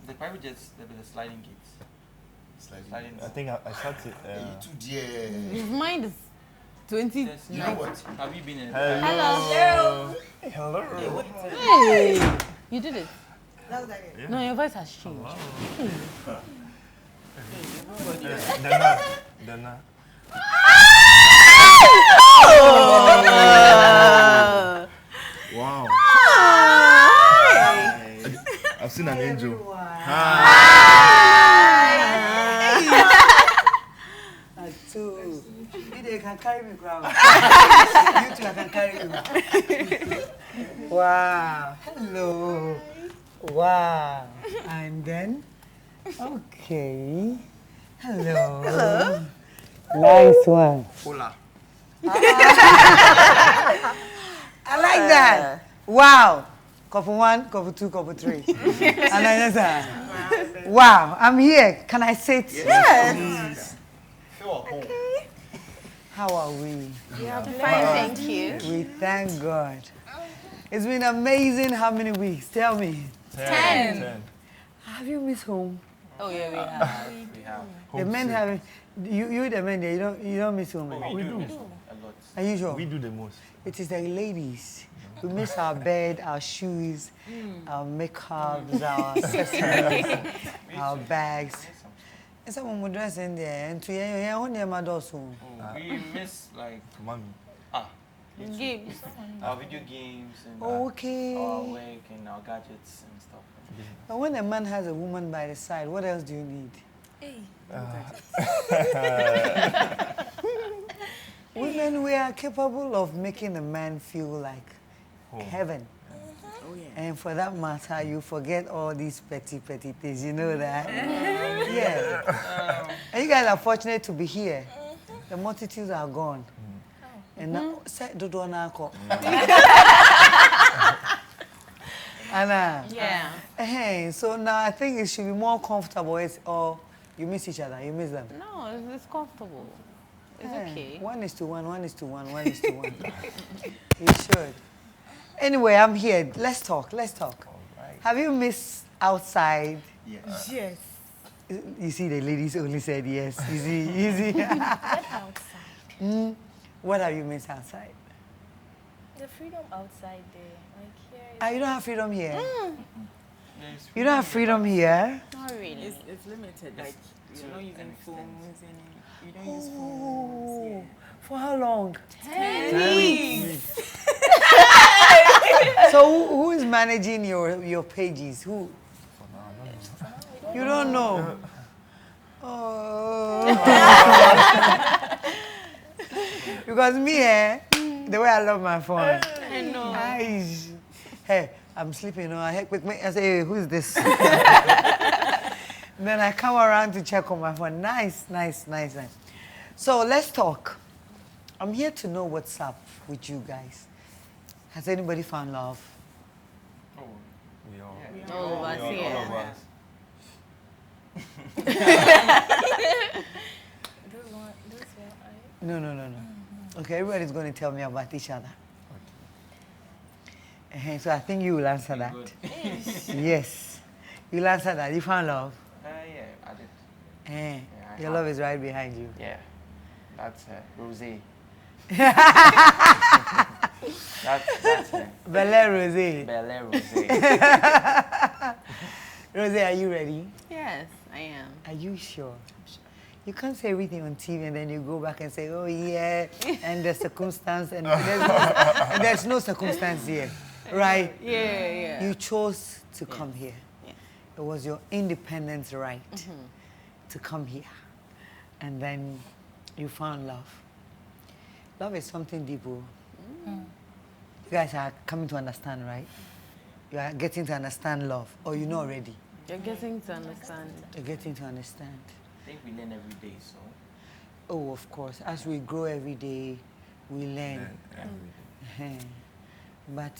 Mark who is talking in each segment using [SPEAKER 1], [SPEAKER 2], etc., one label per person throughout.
[SPEAKER 1] The private jets, the sliding gates. Sliding.
[SPEAKER 2] I think I started.
[SPEAKER 3] Too dear.
[SPEAKER 4] His mind is 20.
[SPEAKER 3] You know what?
[SPEAKER 1] Have you been in?
[SPEAKER 4] Hello.
[SPEAKER 2] Hello.
[SPEAKER 4] Hey. You did it.
[SPEAKER 5] That was like it.
[SPEAKER 4] Yeah. No, your voice has changed.
[SPEAKER 2] Dana. Wow. I've seen an angel.
[SPEAKER 5] Two. You can carry me, crowd. You two can carry you. Wow. Hello. Wow. And then, okay. Hello. Hello. Nice one.
[SPEAKER 1] Hola.
[SPEAKER 5] I like that. Wow. Couple 1, couple 2, couple 3. And I just wow. I'm here. Can I sit?
[SPEAKER 3] Yes.
[SPEAKER 5] Okay. How are we?
[SPEAKER 4] Yeah, fine, thank you.
[SPEAKER 5] We thank God. It's been amazing. How many weeks? Tell me.
[SPEAKER 4] 10.
[SPEAKER 5] Have you missed home?
[SPEAKER 4] Oh yeah, we have.
[SPEAKER 1] We have.
[SPEAKER 5] The men haven't. You the men there. You don't miss home.
[SPEAKER 1] We do. A lot.
[SPEAKER 5] Are you sure?
[SPEAKER 2] We do the most.
[SPEAKER 5] It is the ladies. We miss our bed, our shoes, our makeups, our accessories, our bags. And someone would dress in there and to
[SPEAKER 1] We miss like
[SPEAKER 2] Mommy.
[SPEAKER 4] Games.
[SPEAKER 1] our video games and
[SPEAKER 5] okay.
[SPEAKER 1] our work and our gadgets and stuff.
[SPEAKER 5] But when a man has a woman by the side, what else do you need? Women, we are capable of making a man feel like heaven.
[SPEAKER 3] Oh, yeah.
[SPEAKER 5] And for that matter, you forget all these petty things. You know that? Yeah. And you guys are fortunate to be here. The multitudes are gone. And now, Anna.
[SPEAKER 4] Yeah.
[SPEAKER 5] Hey, so now I think it should be more comfortable. Or you miss each other, you miss them.
[SPEAKER 4] No, it's comfortable. It's okay.
[SPEAKER 5] 1:1, 1:1, 1:1. You should. Anyway, I'm here. Let's talk.
[SPEAKER 2] All right.
[SPEAKER 5] Have you missed outside?
[SPEAKER 3] Yes.
[SPEAKER 5] Yes. You see, the ladies only said yes. Easy.
[SPEAKER 6] Outside.
[SPEAKER 5] What have you missed outside?
[SPEAKER 6] The freedom outside there. Like here.
[SPEAKER 5] You don't have freedom here?
[SPEAKER 1] Yes,
[SPEAKER 5] You don't have freedom here?
[SPEAKER 4] Not really.
[SPEAKER 7] It's limited. Like you're not using phones and you don't use
[SPEAKER 5] Oh,
[SPEAKER 7] phones. Yeah.
[SPEAKER 5] for how long?
[SPEAKER 4] 10 weeks.
[SPEAKER 5] So who is managing your pages? Who? You don't know. Oh. Because me, the way I love my phone.
[SPEAKER 4] I know.
[SPEAKER 5] Hey, I'm sleeping. I say, hey, who is this? Then I come around to check on my phone. Nice. So let's talk. I'm here to know what's up with you guys. Has anybody found love?
[SPEAKER 1] Oh,
[SPEAKER 2] We all.
[SPEAKER 4] All of us
[SPEAKER 2] All
[SPEAKER 4] here.
[SPEAKER 2] of us.
[SPEAKER 5] No. Okay, everybody's going to tell me about each other. So I think you will answer that.
[SPEAKER 1] good.
[SPEAKER 5] Yes. You'll answer that. You found love?
[SPEAKER 1] Yeah, I did.
[SPEAKER 5] Eh,
[SPEAKER 1] I
[SPEAKER 5] your
[SPEAKER 1] have.
[SPEAKER 5] love is right behind you.
[SPEAKER 1] Yeah, that's Rosé. that's her.
[SPEAKER 5] Belle Rosé.
[SPEAKER 1] Belle Rosé.
[SPEAKER 5] Rosé, are you ready?
[SPEAKER 4] Yes, I am.
[SPEAKER 5] Are you sure? You can't say everything on TV and then you go back and say, oh yeah, and the circumstance, and there's no circumstance here, right?
[SPEAKER 4] Yeah.
[SPEAKER 5] You chose to come here.
[SPEAKER 4] Yeah.
[SPEAKER 5] It was your independent right to come here. And then you found love. Love is something deep. You guys are coming to understand, right? You are getting to understand love, or you know already?
[SPEAKER 4] You're getting to understand.
[SPEAKER 5] You're getting to understand.
[SPEAKER 1] I think we learn every day, so.
[SPEAKER 5] Oh, of course. As we grow every day, we learn. But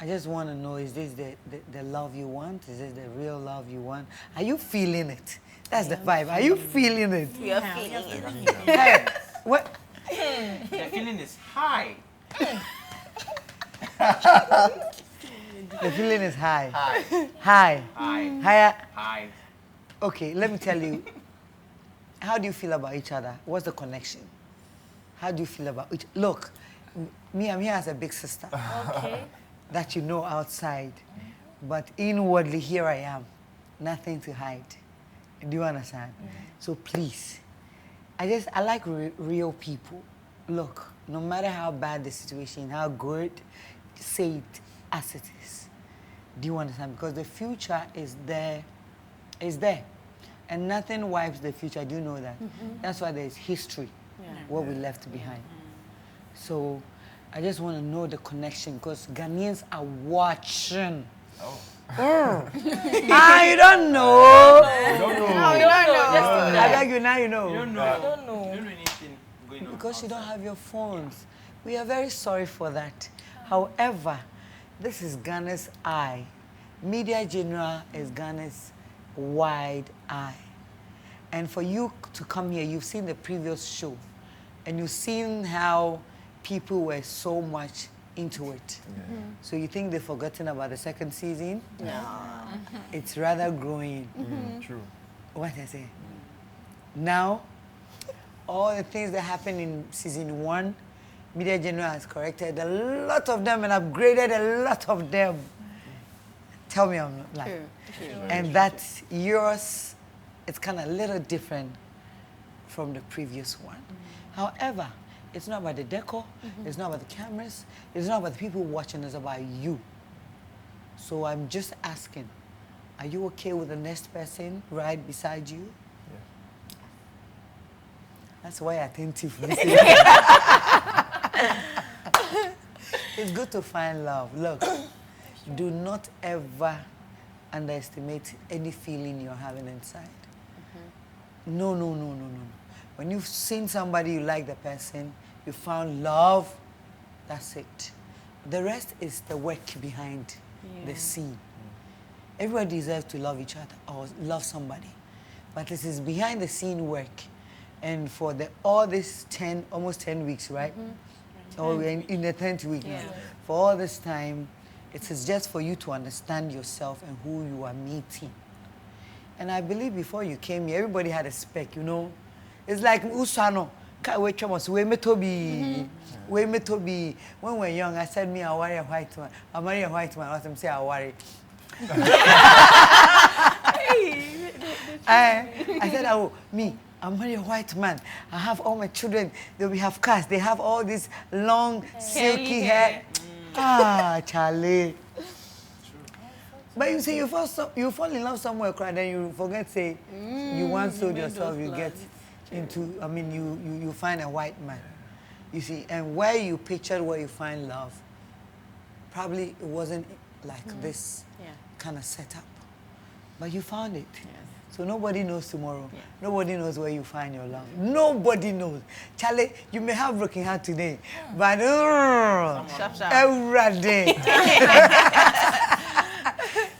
[SPEAKER 5] I just want to know, is this the love you want? Is this the real love you want? Are you feeling it? That's the vibe. Are you feeling it?
[SPEAKER 4] We are feeling it.
[SPEAKER 5] Hey, what?
[SPEAKER 1] The feeling is high.
[SPEAKER 5] The feeling is high.
[SPEAKER 3] Hi.
[SPEAKER 5] High.
[SPEAKER 3] Hi.
[SPEAKER 5] Higher.
[SPEAKER 3] Hi.
[SPEAKER 5] Okay, let me tell you. How do you feel about each other? What's the connection? How do you feel about each? Look, me, I'm here as a big sister.
[SPEAKER 6] Okay.
[SPEAKER 5] That you know outside, but inwardly here I am, nothing to hide. Do you understand? So please, I like real people. Look, no matter how bad the situation, how good, say it as it is. Do you understand? Because the future is there, and nothing wipes the future. Do you know that? That's why there's history, what we left behind. So I just want to know the connection because Ghanaians are watching.
[SPEAKER 2] Oh.
[SPEAKER 5] You don't know.
[SPEAKER 2] You don't know.
[SPEAKER 6] No, you don't know.
[SPEAKER 5] I beg you, now you know.
[SPEAKER 1] You don't know.
[SPEAKER 6] I don't know.
[SPEAKER 1] You don't know anything going on.
[SPEAKER 5] Because you don't
[SPEAKER 1] outside.
[SPEAKER 5] have your phones. We are very sorry for that. However, this is Ghana's eye. Media General is Ghana's wide eye. And for you to come here, you've seen the previous show, and you've seen how people were so much into it. So you think they've forgotten about the second season?
[SPEAKER 4] No.
[SPEAKER 5] It's rather growing.
[SPEAKER 2] True.
[SPEAKER 5] What I say? Now, all the things that happened in season 1, Media General has corrected a lot of them and upgraded a lot of them. Tell me I'm not lying.
[SPEAKER 4] True.
[SPEAKER 5] And that's yours. It's kind of a little different from the previous one. However, it's not about the decor, it's not about the cameras, it's not about the people watching, it's about you. So I'm just asking, are you okay with the next person right beside you?
[SPEAKER 2] Yeah.
[SPEAKER 5] That's why attentive. It's good to find love. Look, do not ever underestimate any feeling you're having inside. No. When you've seen somebody, you like the person, you found love, that's it. The rest is the work behind the scene. Everybody deserves to love each other or love somebody. But this is behind the scene work. And for all this almost 10 weeks, right? Or we're in the 10th week now. For all this time, it is just for you to understand yourself and who you are meeting. And I believe before you came here, everybody had a spec, you know. It's like Usano. When we're young, I said, I worry a white man. I marry a white man. I was say I worry. I said, I marry a white man. I have all my children. They will have cars. They have all this long, silky hair. Charlie. But you see, you fall in love somewhere, then you forget, say, you once sold yourself, you get into, you find a white man. You see, and where you pictured where you find love, probably it wasn't like this kind of setup. But you found it. So nobody knows tomorrow. Nobody knows where you find your love. Nobody knows. Charlie, you may have broken heart today, but every day.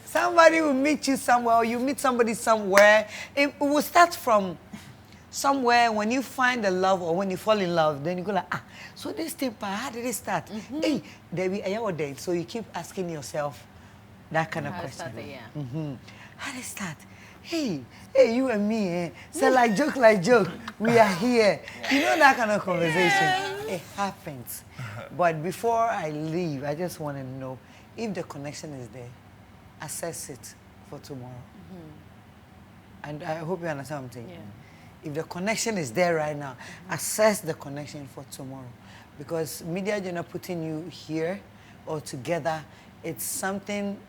[SPEAKER 5] Somebody will meet you somewhere, or you meet somebody somewhere. It will start from somewhere. When you find the love or when you fall in love, then you go like, so this thing, how did it start? Hey, there be a day. So you keep asking yourself that kind of question. How did it start? Hey, you and me, say like joke, we are here. You know that kind of conversation. It happens. But before I leave, I just want to know if the connection is there. Assess it for tomorrow. And I hope you understand what I'm saying. If the connection is there right now, assess the connection for tomorrow. Because media general putting you here or together, it's something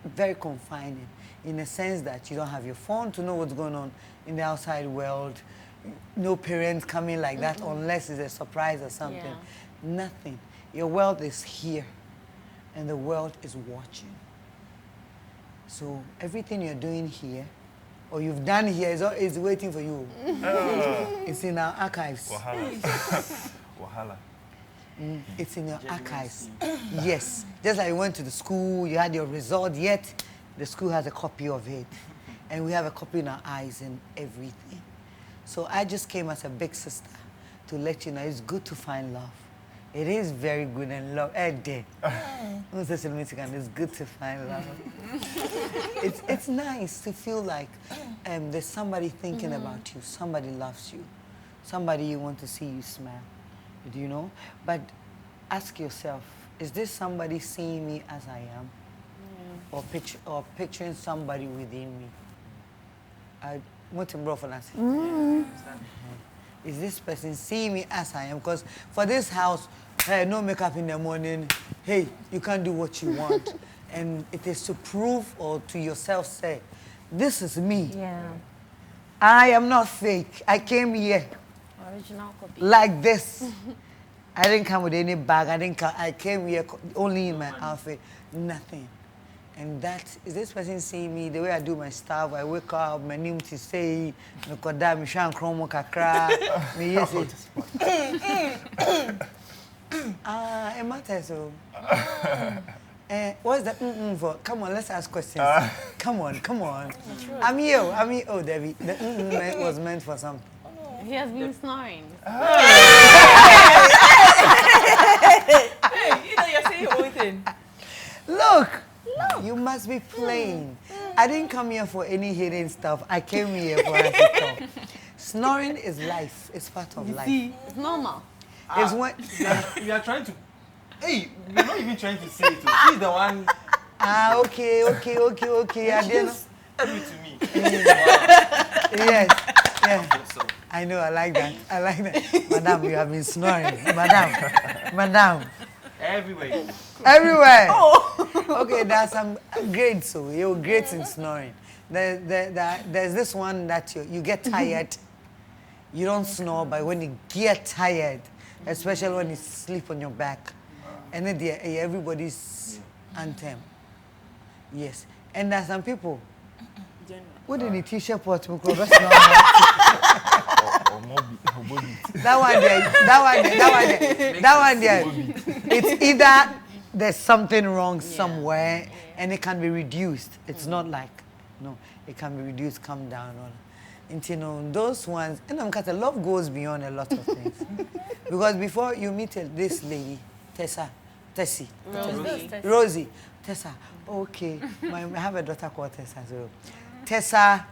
[SPEAKER 5] very confining in the sense that you don't have your phone to know what's going on in the outside world. No parents coming like that unless it's a surprise or something. Nothing. Your world is here and the world is watching. So everything you're doing here, or you've done here, is waiting for you. It's in our archives.
[SPEAKER 2] Wahala.
[SPEAKER 5] It's in your archives. Yes. Just like you went to the school, you had your result, yet the school has a copy of it. And we have a copy in our eyes and everything. So I just came as a big sister to let you know it's good to find love. It is very good and love. It's good to find love. It's nice to feel like there's somebody thinking about you. Somebody loves you. Somebody you want to see you smile. Do you know? But ask yourself, is this somebody seeing me as I am? Or picturing somebody within me? Is this person seeing me as I am? Because for this house, hey, no makeup in the morning. Hey, you can't do what you want. And it is to prove or to yourself say, this is me.
[SPEAKER 4] Yeah.
[SPEAKER 5] I am not fake. I came here
[SPEAKER 4] Original copy.
[SPEAKER 5] like this. I didn't come with any bag. I came here only in my outfit. Nothing. And that is this person seeing me the way I do my stuff. I wake up, my name to say, Nokoda, me shan kromo kakra, me yes. It matters so. What's that for? Come on, let's ask questions. Come on. I'm here. Oh, Debbie, the was meant for something.
[SPEAKER 4] He has been snoring.
[SPEAKER 7] Hey, you're saying your own thing.
[SPEAKER 5] Look, you must be playing. I didn't come here for any hidden stuff. I came here for us to talk. Snoring is life. It's part of life.
[SPEAKER 4] It's normal.
[SPEAKER 5] It's when
[SPEAKER 1] You are trying to. Hey, you're not even trying to say it. She's the one.
[SPEAKER 5] okay. I didn't.
[SPEAKER 1] Just tell it to me.
[SPEAKER 5] Yes. I know. I like that. Madam, you have been snoring. Madam.
[SPEAKER 1] Everywhere.
[SPEAKER 5] Okay, there's some grades. So you're great in snoring. There's this one that you get tired. You don't snore, but when you get tired, especially when you sleep on your back, and then everybody's anthem. Yes, and there's some people. What did the t-shirt put? That one there. It's either there's something wrong somewhere and it can be reduced. It's not like, no, it can be reduced, come down. And you know, those ones, and love goes beyond a lot of things. Because before you meet this lady, Rosie, Tessa, okay, I have a daughter called Tessa. So, Tessa,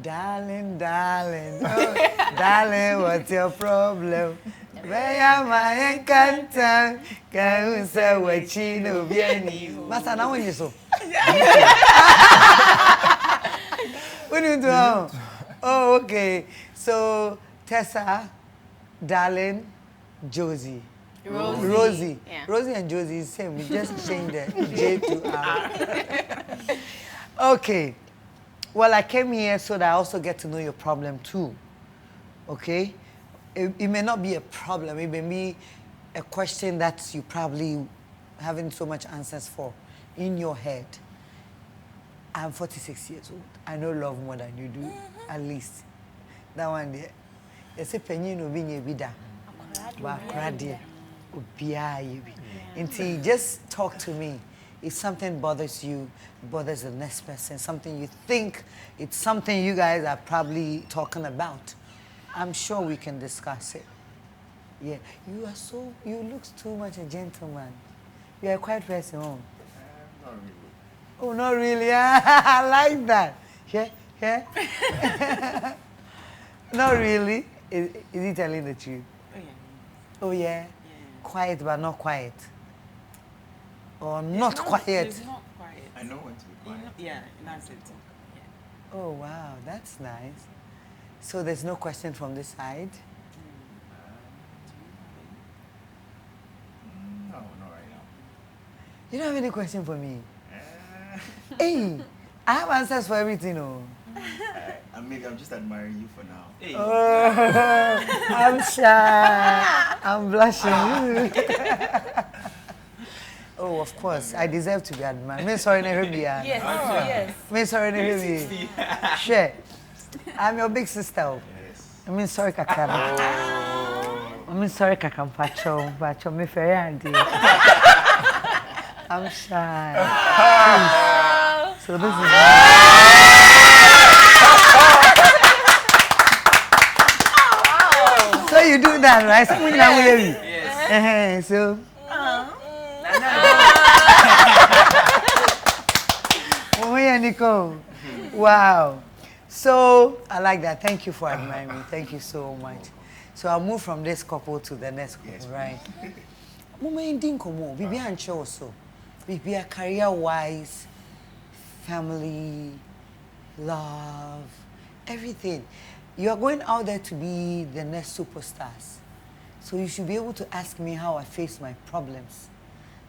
[SPEAKER 5] darling, oh, darling, what's your problem? Where am I encanted? Can you say what you know? Master, now when you so. What do you do? Oh, okay. So, Tessa, darling, Josie. Rosie.
[SPEAKER 4] Yeah.
[SPEAKER 5] Rosie and Josie is the same. We just change the J to R. Okay. Well, I came here so that I also get to know your problem too. Okay? It may not be a problem. It may be a question that you probably haven't so much answers for in your head. I'm 46 years old. I know love more than you do, at least. That one there. They say penny no being a bida. Until just talk to me. If something bothers you, bothers the next person, something you think, it's something you guys are probably talking about, I'm sure we can discuss it. Yeah, you look too much a gentleman. You are a quiet person, oh.
[SPEAKER 3] Not really.
[SPEAKER 5] Oh, not really. I like that. Yeah. Not really. Is he telling the truth? Oh, yeah. Quiet, but not quiet. Or not quiet.
[SPEAKER 7] It's not quiet.
[SPEAKER 3] I know when to be quiet.
[SPEAKER 7] That's it. Yeah.
[SPEAKER 5] Oh, wow, that's nice. So there's no question from this side?
[SPEAKER 3] No, not right now.
[SPEAKER 5] You don't have any question for me? Hey, I have answers for everything, oh.
[SPEAKER 3] I'm just admiring you for now.
[SPEAKER 1] Hey.
[SPEAKER 5] I'm shy. I'm blushing. Oh, of course. I deserve to be admired. Me sorry,
[SPEAKER 6] Yes.
[SPEAKER 5] Me sorry, Share. I'm your big sister.
[SPEAKER 3] Yes.
[SPEAKER 5] I mean, sorry, Kakam. I mean, sorry, Kakam. Pacho, me fair idea. I'm shy. So this is. So you do that, right?
[SPEAKER 1] Yeah.
[SPEAKER 5] So, oh yeah, Nicole. Wow. So I like that. Thank you for admiring me. Thank you so much. So I'll move from this couple to the next couple,
[SPEAKER 3] Yes,
[SPEAKER 5] right? Mama ending komo. Bibi ancho also. Bibi a career-wise, family, love, everything. You are going out there to be the next superstars. So you should be able to ask me how I face my problems,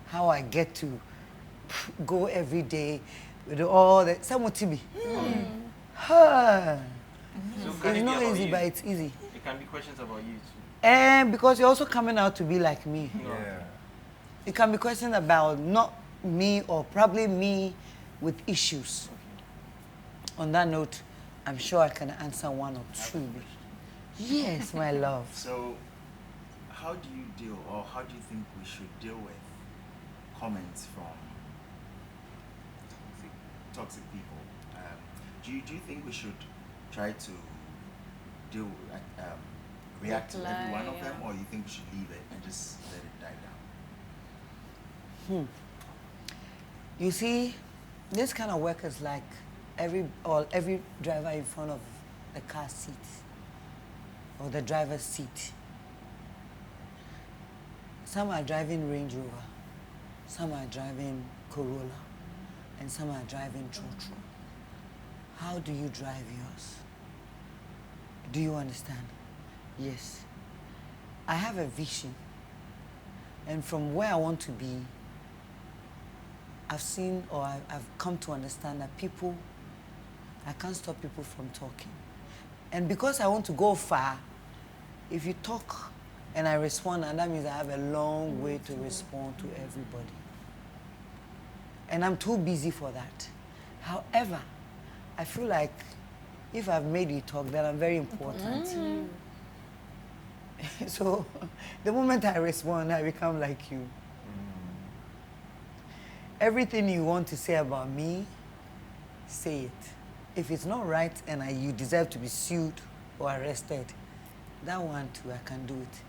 [SPEAKER 5] how I get to go every day with all the Samutibi.
[SPEAKER 1] So can
[SPEAKER 5] It's
[SPEAKER 1] it be
[SPEAKER 5] not
[SPEAKER 1] about
[SPEAKER 5] easy,
[SPEAKER 1] you?
[SPEAKER 5] but it's easy.
[SPEAKER 1] It can be questions about you too.
[SPEAKER 5] And because you're also coming out to be like me.
[SPEAKER 2] Yeah.
[SPEAKER 5] It can be questions about not me or probably me with issues. On that note, I'm sure I can answer one or two. Yes, my love.
[SPEAKER 3] So, how do you deal, or how do you think we should deal with comments from toxic people? Do you think we should try to deal, react to every one of them, or you think we should leave it and just let it die down?
[SPEAKER 5] You see, this kind of work is like every driver in front of the car seat or the driver's seat. Some are driving Range Rover, some are driving Corolla, and some are driving Trotro. How do you drive yours? Do you understand? Yes. I have a vision, and from where I want to be, I've seen or I've come to understand that people, I can't stop people from talking. And because I want to go far, if you talk and I respond, and that means I have a long way to respond to everybody. And I'm too busy for that. However, I feel like if I've made you talk, then I'm very important. So the moment I respond, I become like you. Everything you want to say about me, say it. If it's not right and you deserve to be sued or arrested, that one too, I can do it.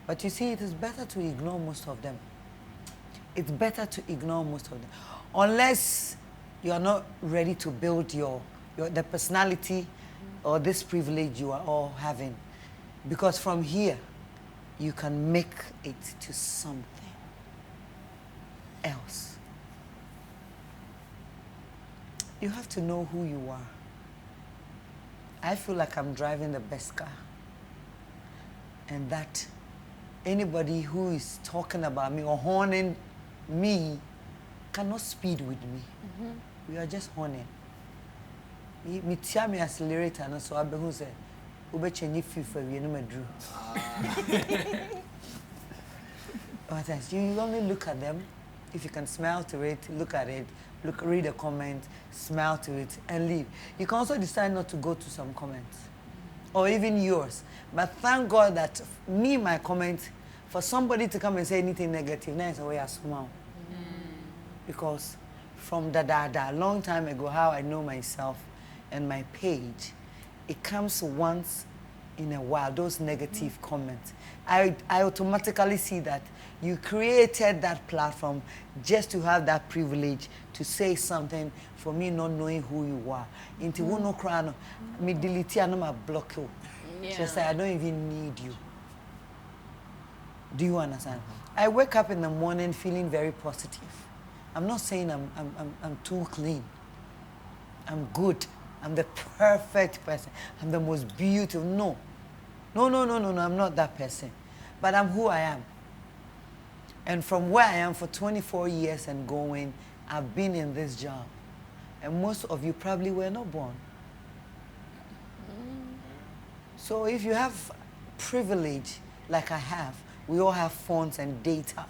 [SPEAKER 5] But you see, it is better to ignore most of them. It's better to ignore most of them. Unless you are not ready to build the personality or this privilege you are all having. Because from here, you can make it to something else. You have to know who you are. I feel like I'm driving the best car. And that anybody who is talking about me or horning me cannot speed with me. We are just horning. Me tia me accelerator and so abe who say ube change FIFA we no madru. You only look at them. If you can smile to it, look at it, read a comment, smile to it, and leave. You can also decide not to go to some comments, or even yours. But thank God that my comment, for somebody to come and say anything negative, now it's a way I smile. Because from a long time ago, how I know myself and my page, it comes once in a while, those negative comments. I automatically see that you created that platform just to have that privilege to say something for me not knowing who you are. Into no crown, me delete and my block you. Just say I don't even need you. Do you understand? I wake up in the morning feeling very positive. I'm not saying I'm too clean. I'm good. I'm the perfect person. I'm the most beautiful. No. No, I'm not that person. But I'm who I am. And from where I am for 24 years and going, I've been in this job. And most of you probably were not born. So if you have privilege like I have, we all have phones and data,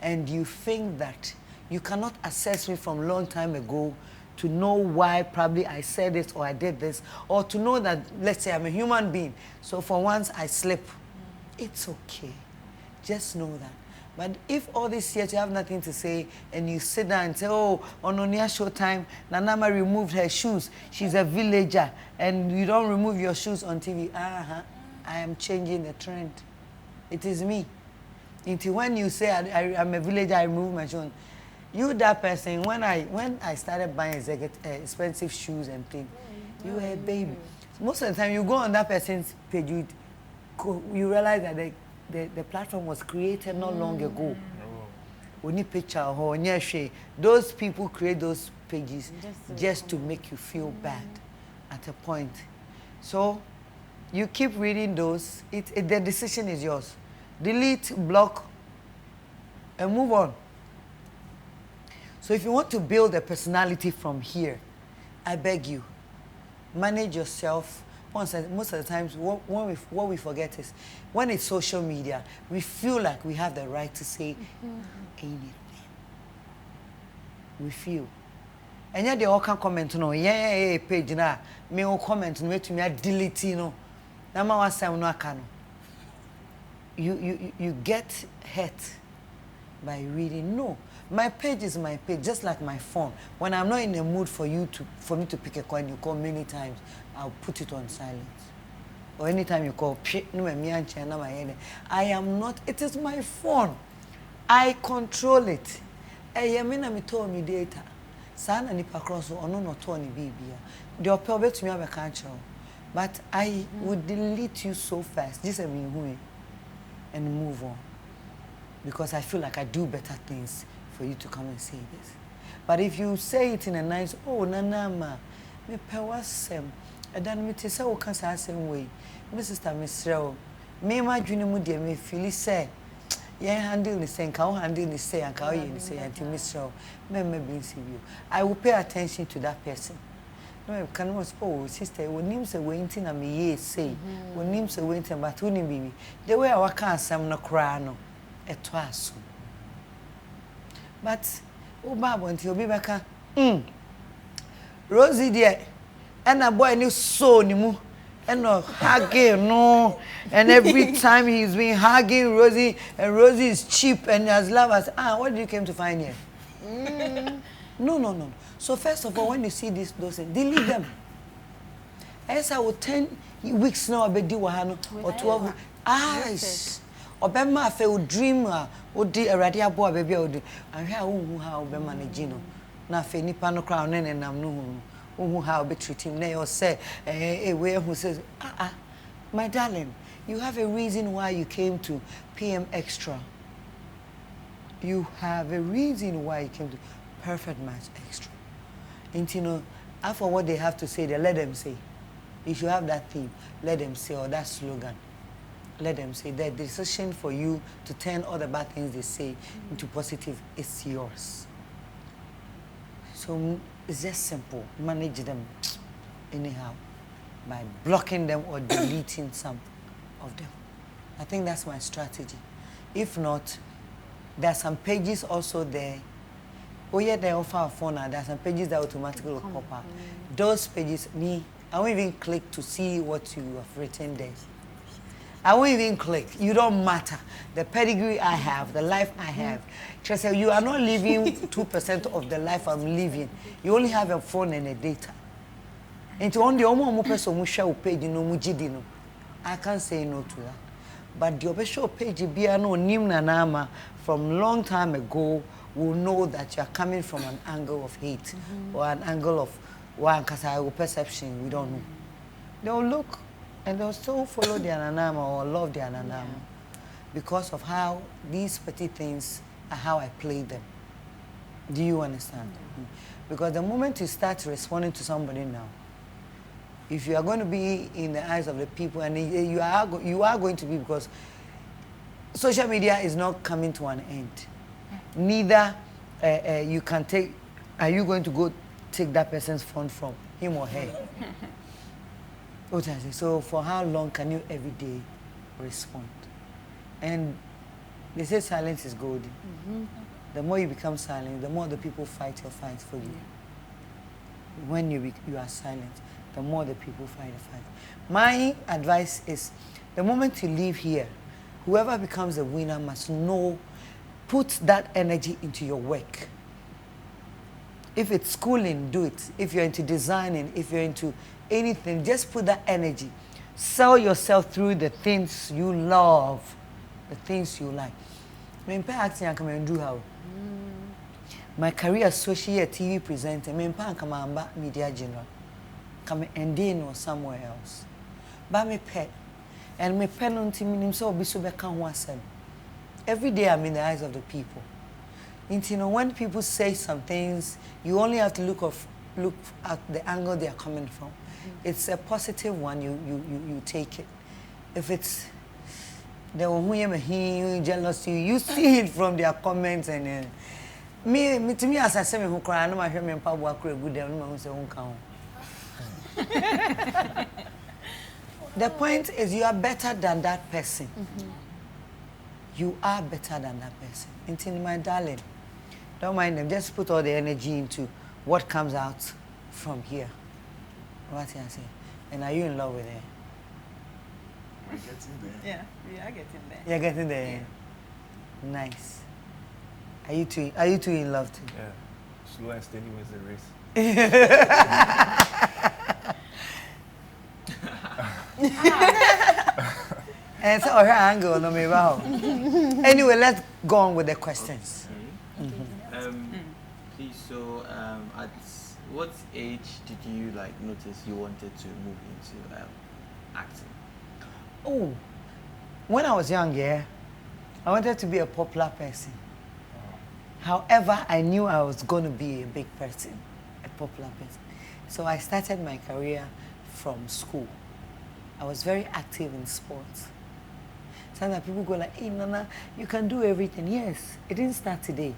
[SPEAKER 5] and you think that you cannot access me from a long time ago to know why probably I said this or I did this, or to know that, let's say I'm a human being, so for once I slip, it's okay. Just know that. But if all this years you have nothing to say and you sit down and say, oh, on Onia Showtime, Nanama removed her shoes, she's a villager, and you don't remove your shoes on TV, I am changing the trend. It is me. Until when you say I'm a villager, I remove my shoes. You that person, when I started buying expensive shoes and things, you were a baby. Most of the time you go on that person's page, you realize that the platform was created not long ago. Only picture or those people create those pages just to make you feel bad at a point. So you keep reading those. The decision is yours. Delete, block, and move on. So if you want to build a personality from here, I beg you, manage yourself. Most of the times, what we forget is, when it's social media, we feel like we have the right to say anything. We feel. And yet they all can comment, no, yeah, page na, me all comment, no, to me delete, no. Nama was saying no, can. You get hurt by reading. No, my page is my page, just like my phone. When I'm not in the mood for me to pick a coin, you call many times, I'll put it on silence. Or anytime you call, I am not. It is my phone. I control it. Me told me data. Sana nipa cross or no Tony baby. The opera to me have a control. But I would delete you so fast. This is me and move on. Because I feel like I do better things for you to come and say this. But if you say it in a nice, oh, Nanama, me pewasem, and then me say, oh, can say same way. My sister, Miss Rao, me, my junior mudia, me feel say, yeah, handle the same, can handle the same, and can you say, and to Miss Rao, me be see you. I will pay attention to that person. No, you cannot oh, sister, when names are waiting, and me, yes, say, when names are waiting, but who baby, the way I can't some no cry, no, a twice. But, oh, Baba, until be back, Rosie, dear, and a boy knew so, no. And no hugging, no. And every time he's been hugging Rosie, and Rosie is cheap and as love as what did you came to find here? No. So first of all, when you see those things, delete them. As I will 10 weeks now, I be do or 12 eyes. Or be ma fe o dream o di erade abo baby o di. And here who how be manage no. Na fe nipa no crown and nam no. Who how be treating me or say where who says my darling, you have a reason why you came to PM Extra. You have a reason why you came to Perfect Match Extra. And you know, after what they have to say, they let them say. If you have that theme, let them say, or that slogan, let them say. The decision for you to turn all the bad things they say into positive is yours. So it's just simple. Manage them anyhow by blocking them or deleting some of them. I think that's my strategy. If not, there are some pages also there. Oh yeah, they offer a phone now. There are some pages that automatically will pop up. Those pages, I won't even click to see what you have written there. I won't even click. You don't matter. The pedigree I have, the life I have. Just say you are not living 2% of the life I'm living. You only have a phone and a data. And to only one person who share page no, I can't say no to that. But the official page no nimna nama from long time ago will know that you are coming from an angle of hate or an angle of perception. We don't know. They'll look. And they'll still follow the ananama or love the ananama because of how these petty things are how I play them. Do you understand? Because the moment you start responding to somebody now, if you are going to be in the eyes of the people, and you are going to be, because social media is not coming to an end. Neither you can take, are you going to go take that person's phone from him or her? So for how long can you every day respond? And they say silence is golden. The more you become silent, the more the people fight your fight for you. When you are silent, the more the people fight the fight. My advice is, the moment you leave here, whoever becomes the winner must know, put that energy into your work. If it's schooling, do it. If you're into designing, if you're into anything, just put that energy. Sell yourself through the things you love, the things you like. Me pay acting and come and do how. My career associate TV presenter, me pay come amba media general. Come and then or somewhere else. But me pay. And me pay no team him so be so be can wasem. Every day I'm in the eyes of the people. You know, when people say some things, you only have to look at the angle they are coming from. It's a positive one, you take it. If it's the one who jealousy, you see it from their comments and me to me as I say me who cry, no hear me and Pablo good them, no say won't count. The point is you are better than that person. You are better than that person. Until my darling, don't mind them. Just put all the energy into what comes out from here. What I say? And are you in love with her?
[SPEAKER 3] We're getting there.
[SPEAKER 7] Yeah, we are getting there.
[SPEAKER 5] You're getting there. Nice. Are you two in love too?
[SPEAKER 2] Yeah. Slow and steady wins the race.
[SPEAKER 5] And so her angle no me wow. Anyway, let's go on with the questions.
[SPEAKER 1] Please, so at what age did you like notice you wanted to move into acting?
[SPEAKER 5] Oh, when I was young, yeah, I wanted to be a popular person. However, I knew I was going to be a big person, a popular person. So I started my career from school. I was very active in sports. Sometimes people go like, hey, Nana, you can do everything. Yes, it didn't start today.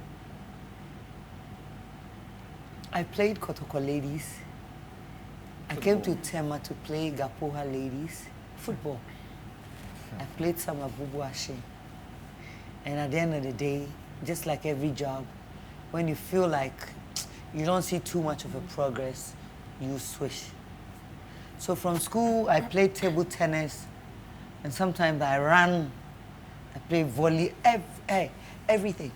[SPEAKER 5] I played Kotoko Ladies. I came to Tema to play Gapoha Ladies. Football. I played some Abubu Ashe. And at the end of the day, just like every job, when you feel like you don't see too much of a progress, you switch. So from school, I played table tennis, and sometimes I ran, I played volley, everything.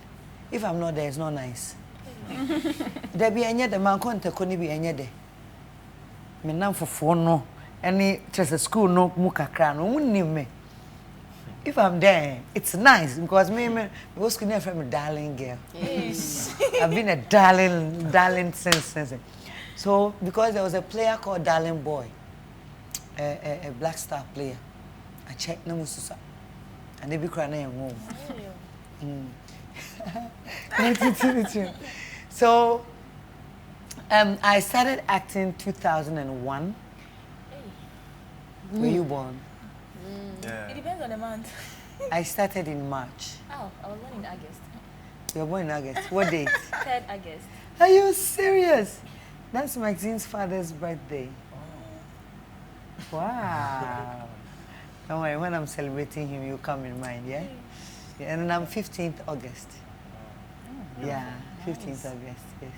[SPEAKER 5] If I'm not there, it's not nice. There be any the man can't be any day. Me now for phone no, any just a school no muka kran no me. If I'm there, it's nice because me was going from a darling girl. Yes. I've been a darling since. So because there was a player called Darling Boy, a Black Star player, I checked no mususa, and they be crying home. So I started acting 2001. Were you born?
[SPEAKER 2] Yeah.
[SPEAKER 6] It depends on the month.
[SPEAKER 5] I started in March.
[SPEAKER 6] Oh, I was born in August.
[SPEAKER 5] You were born in August. What date?
[SPEAKER 6] 3rd August.
[SPEAKER 5] Are you serious? That's Maxine's father's birthday. Wow. Don't worry, when I'm celebrating him, you come in mind, yeah? Yeah, and then I'm 15th August. Yeah, 15th August, yes.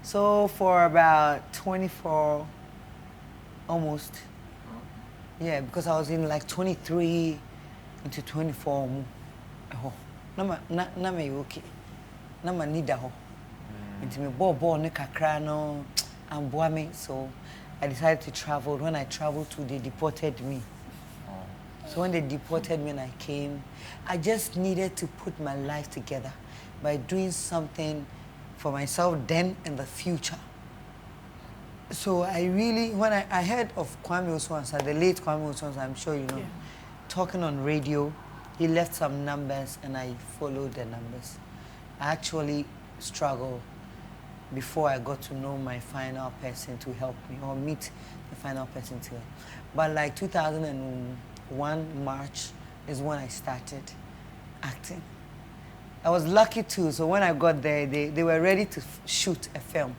[SPEAKER 5] So for about 24, almost. Yeah, because I was in like 23 into 24. Na me okay. Na ma nida ho. Into me bo ne kakra no amboa me, so I decided to travel. When I traveled to, they deported me. So when they deported me and I came, I just needed to put my life together by doing something for myself then and the future. So I really, when I heard of Kwame Oswansa, the late Kwame Oswansa, I'm sure you know, talking on radio, he left some numbers and I followed the numbers. I actually struggled before I got to know my final person to help me or meet the final person to help. But like 2001 March is when I started acting. I was lucky too, so when I got there, they were ready to shoot a film.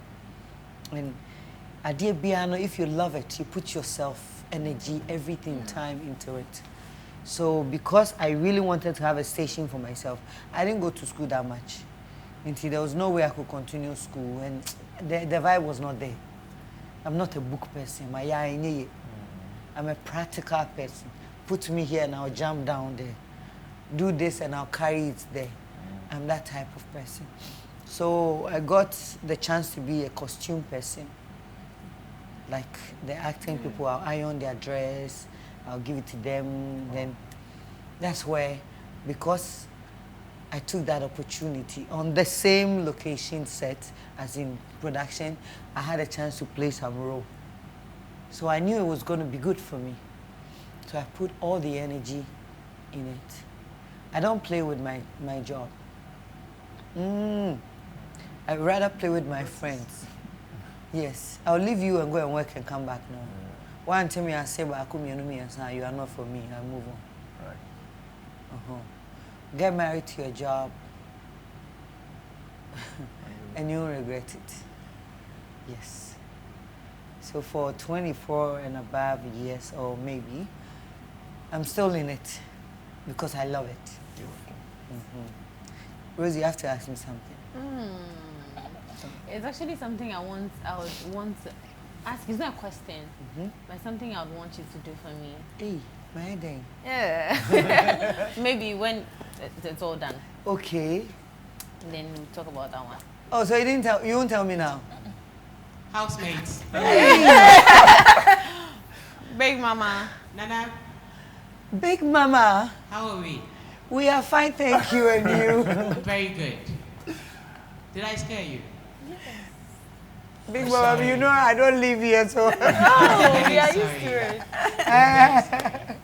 [SPEAKER 5] And Adie Biano, if you love it, you put yourself, energy, everything, time into it. So because I really wanted to have a station for myself, I didn't go to school that much. Until there was no way I could continue school, and the vibe was not there. I'm not a book person. I'm a practical person. Put me here and I'll jump down there. Do this and I'll carry it there. I'm that type of person. So I got the chance to be a costume person. Like the acting people, I'll iron their dress, I'll give it to them. Then that's where, because I took that opportunity. On the same location set as in production, I had a chance to play some role. So I knew it was going to be good for me. So I put all the energy in it. I don't play with my job. I'd rather play with my friends. Yes, I'll leave you and go and work and come back now. One time I say, you are not for me, I move on.
[SPEAKER 2] Right.
[SPEAKER 5] Get married to your job and you'll regret it. Yes. So for 24 and above years, or maybe, I'm still in it because I love it. Rosie, you have to ask me something.
[SPEAKER 4] It's actually something I would want to ask. It's not a question, but something I would want you to do for me.
[SPEAKER 5] Hey, my head.
[SPEAKER 4] Yeah. Maybe when it's all done.
[SPEAKER 5] Okay.
[SPEAKER 4] Then we'll talk about that one.
[SPEAKER 5] Oh, so you won't tell me now?
[SPEAKER 8] Housemates.
[SPEAKER 4] Big Mama.
[SPEAKER 8] Nana,
[SPEAKER 5] Big Mama,
[SPEAKER 8] how are we?
[SPEAKER 5] we are fine, thank you, and you?
[SPEAKER 8] Very good. Did I scare you?
[SPEAKER 5] Big
[SPEAKER 8] I'm
[SPEAKER 5] Mama,
[SPEAKER 8] sorry.
[SPEAKER 5] you know I don't live here, so...
[SPEAKER 4] Oh, we are
[SPEAKER 8] Sorry.
[SPEAKER 4] used to it.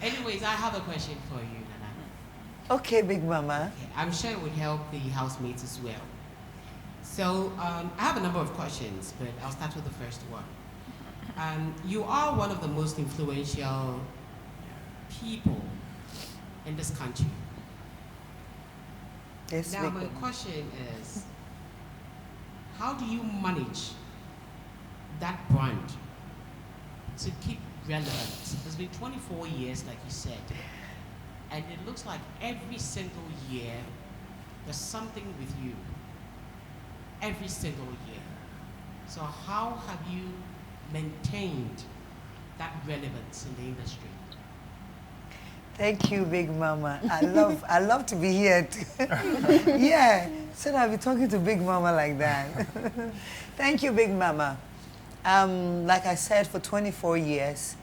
[SPEAKER 8] Anyways, I have a question for you, Nana.
[SPEAKER 5] Okay, Big Mama.
[SPEAKER 8] Okay, I'm sure it would help the housemates as well. So, I have a number of questions, but I'll start with the first one. You are one of the most influential people in this country.
[SPEAKER 5] Yes,
[SPEAKER 8] Now,
[SPEAKER 5] Big
[SPEAKER 8] my
[SPEAKER 5] Mama.
[SPEAKER 8] question is, how do you manage that brand to keep relevant? It's been 24 years, like you said, and it looks like every single year there's something with you. Every single year. So how have you maintained that relevance in the industry?
[SPEAKER 5] Thank you, Big Mama. I love to be here too. Yeah, so I'll be talking to Big Mama like that. Thank you, Big Mama. Like I said, for 24 years,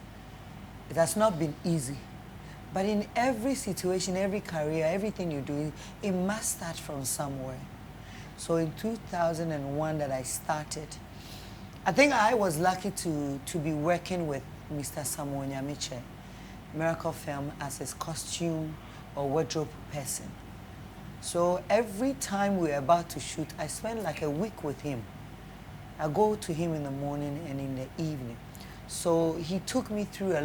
[SPEAKER 5] it has not been easy. But in every situation, every career, everything you do, it must start from somewhere. So in 2001 that I started, I think I was lucky to be working with Mr. Samuel Nyamiche, Miracle Film, as his costume or wardrobe person. So every time we were about to shoot, I spent like a week with him. I go to him in the morning and in the evening. So he took me through a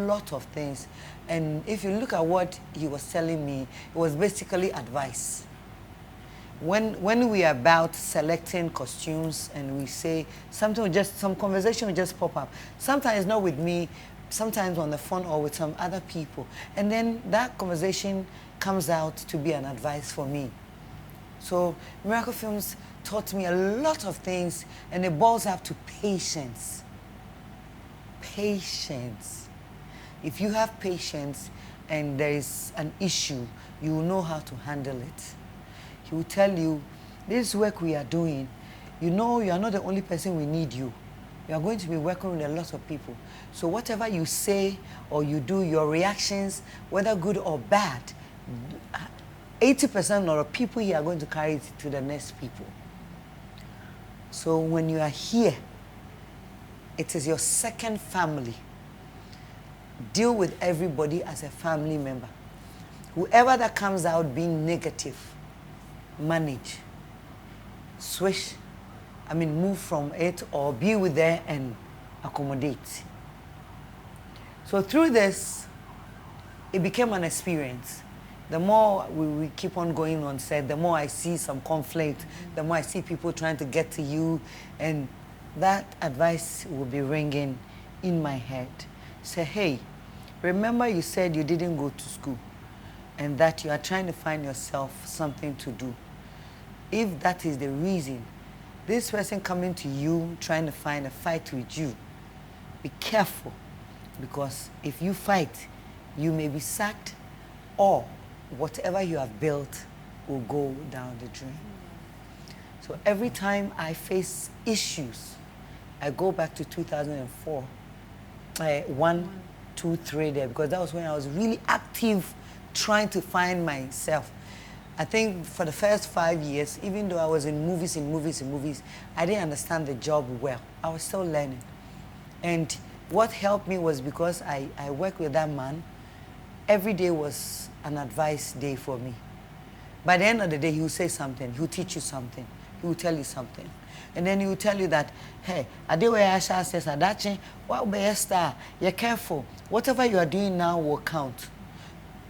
[SPEAKER 5] lot of things. And if you look at what he was telling me, it was basically advice. When we are about selecting costumes and we say something, some conversation will just pop up. Sometimes not with me, sometimes on the phone or with some other people. And then that conversation comes out to be an advice for me. So Miracle Films taught me a lot of things, and it boils up to patience. Patience. If you have patience and there is an issue, you will know how to handle it. He will tell you, this work we are doing, you know you are not the only person, we need you. You are going to be working with a lot of people. So whatever you say or you do, your reactions, whether good or bad, 80% of the people here are going to carry it to the next people. So when you are here, it is your second family. Deal with everybody as a family member. Whoever that comes out being negative, manage. Switch, move from it or be with them and accommodate. So through this, it became an experience. The more we keep on going on set, the more I see some conflict, the more I see people trying to get to you, and that advice will be ringing in my head. Say, hey, remember you said you didn't go to school and that you are trying to find yourself something to do. If that is the reason, this person coming to you trying to find a fight with you, be careful, because if you fight, you may be sacked or whatever you have built will go down the drain. So every time I face issues, I go back to 2004, 1, 2, 3 there, because that was when I was really active trying to find myself. I think for the first 5 years, even though I was in movies, I didn't understand the job well. I was still learning. And what helped me was because I worked with that man. Every day was an advice day for me. By the end of the day, he will say something. He will teach you something. He will tell you something. And then he will tell you that, hey, Adewe Asha says, Adachi, what be a star? You're careful. Whatever you are doing now will count.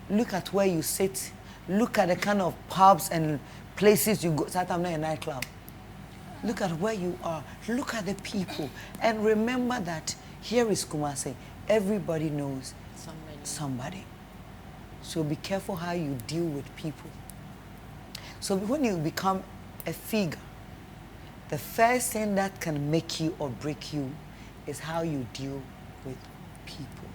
[SPEAKER 5] Look at where you sit. Look at the kind of pubs and places you go. Sometimes I'm not a nightclub. Look at where you are. Look at the people. And remember that here is Kumasi. Everybody knows somebody. So be careful how you deal with people. So when you become a figure, the first thing that can make you or break you is how you deal with people.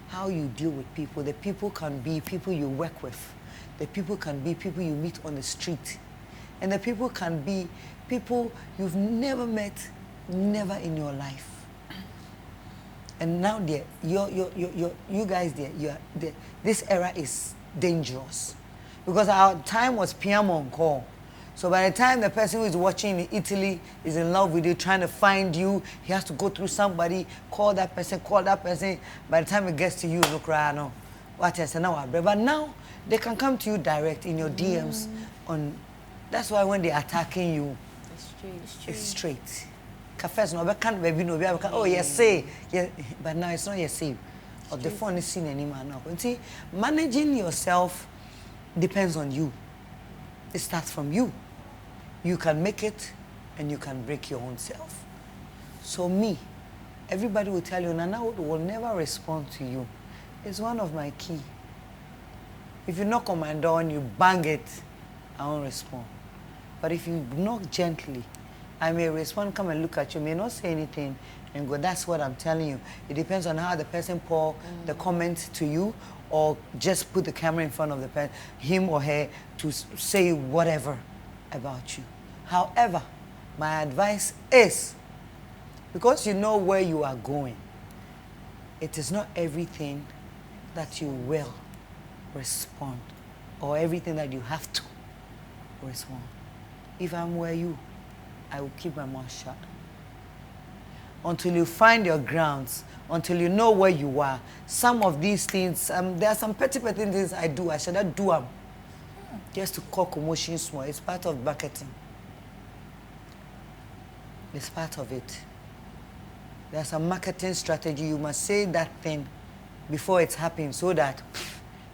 [SPEAKER 5] How you deal with people. The people can be people you work with. The people can be people you meet on the street. And the people can be people you've never met, never in your life. And now, you guys, this era is dangerous. Because our time was PM on call. So by the time the person who is watching in Italy is in love with you, trying to find you, he has to go through somebody, call that person. By the time it gets to you, look right now. What else? But now, they can come to you direct in your DMs. That's why when they're attacking you, it's straight. Cafes no can't baby no be oh yes say yeah, but now it's not yes say. Or the phone is seen anymore now. You see, managing yourself depends on you. It starts from you. You can make it and you can break your own self. So me, everybody will tell you, Nana will never respond to you. It's one of my key. If you knock on my door and you bang it, I won't respond. But if you knock gently, I may respond, come and look at you, may not say anything, and go, that's what I'm telling you. It depends on how the person pour the comment to you, or just put the camera in front of the person, him or her, to say whatever about you. However, my advice is, because you know where you are going, it is not everything that you will respond, or everything that you have to respond. If I'm where you, I will keep my mouth shut. Until you find your grounds, until you know where you are. Some of these things, there are some petty things I do. I should not do them. Just to call commotion small. It's part of marketing. It's part of it. There's a marketing strategy. You must say that thing before it's happening so that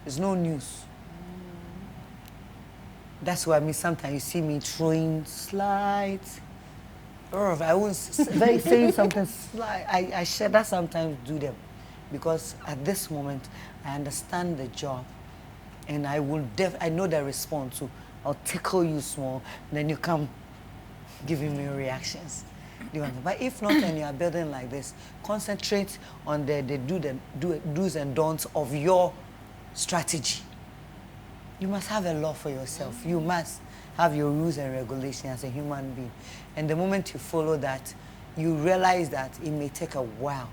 [SPEAKER 5] there's no news. That's why sometimes you see me throwing slides. Or if I was saying something slight, I share that sometimes do them. Because at this moment, I understand the job. And I will I know the response. So I'll tickle you small, then you come giving me reactions. But if not, and you are building like this, concentrate on the do's and don'ts of your strategy. You must have a law for yourself. You must have your rules and regulations as a human being. And the moment you follow that, you realize that it may take a while.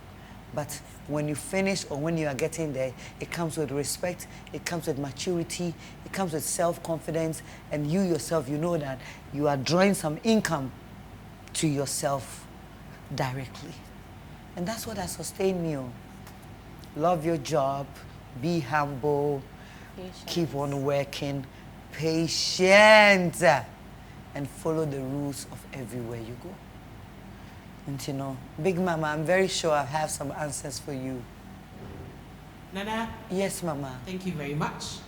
[SPEAKER 5] But when you finish or when you are getting there, it comes with respect, it comes with maturity, it comes with self-confidence, and you yourself, you know that you are drawing some income to yourself directly. And that's what has sustained me. Love your job, be humble, keep on working, patient, and follow the rules of everywhere you go. And you know, Big Mama, I'm very sure I have some answers for you.
[SPEAKER 8] Nana?
[SPEAKER 5] Yes, Mama.
[SPEAKER 8] Thank you very much.